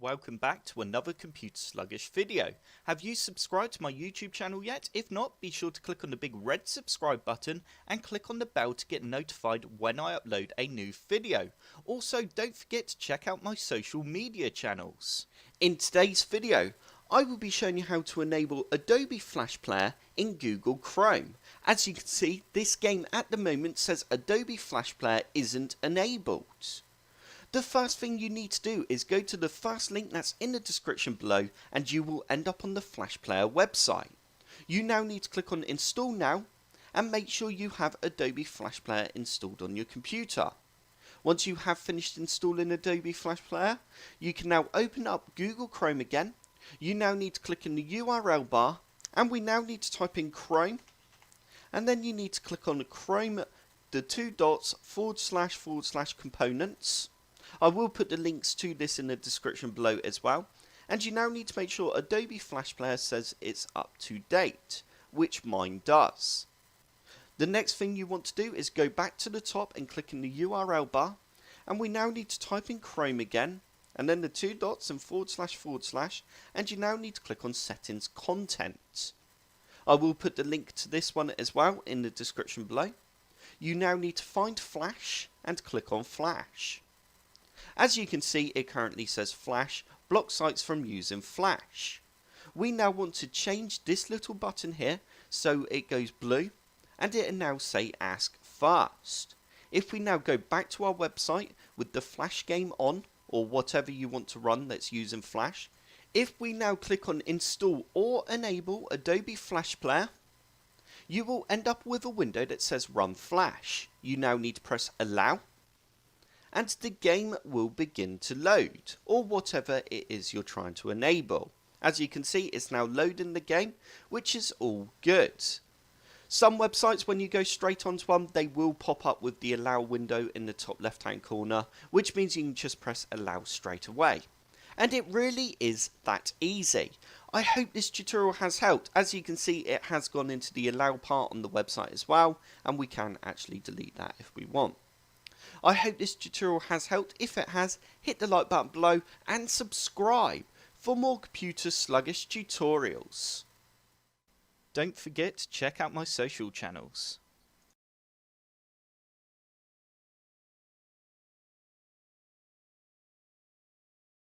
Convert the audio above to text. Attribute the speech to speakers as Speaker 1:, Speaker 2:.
Speaker 1: welcome back to another Computer Sluggish video. Have you subscribed to my YouTube channel yet? If not, be sure to click on the big red subscribe button and click on the bell to get notified when I upload a new video. Also, don't forget to check out my social media channels. In today's video, I will be showing you how to enable Adobe Flash Player in Google Chrome. As you can see, this game at the moment says Adobe Flash Player isn't enabled. The first thing you need to do is go to the first link that's in the description below and you will end up on the Flash Player website. You now need to click on Install Now and make sure you have Adobe Flash Player installed on your computer. Once you have finished installing Adobe Flash Player, you can now open up Google Chrome again. You now need to click in the URL bar and we now need to type in Chrome, and then you need to click on Chrome, the two dots, / components. I will put the links to this in the description below as well. And you now need to make sure Adobe Flash Player says it's up to date, which mine does. The next thing you want to do is go back to the top and click in the URL bar, and we now need to type in Chrome again, and then the two dots and //, and you now need to click on Settings Content. I will put the link to this one as well in the description below. You now need to find Flash and click on Flash. As you can see, it currently says Flash blocks sites from using Flash. We now want to change this little button here so it goes blue, and it will now say Ask First. If we now go back to our website with the Flash game on, or whatever you want to run that's using Flash, if we now click on Install or Enable Adobe Flash Player, you will end up with a window that says Run Flash. You now need to press Allow, and the game will begin to load, or whatever it is you're trying to enable. As you can see, it's now loading the game, which is all good. Some websites, when you go straight onto one, they will pop up with the allow window in the top left hand corner, which means you can just press allow straight away. And it really is that easy. I hope this tutorial has helped. As you can see, it has gone into the allow part on the website as well, and we can actually delete that if we want. I hope this tutorial has helped. If it has, hit the like button below and subscribe for more Computer Sluggish tutorials. Don't forget to check out my social channels.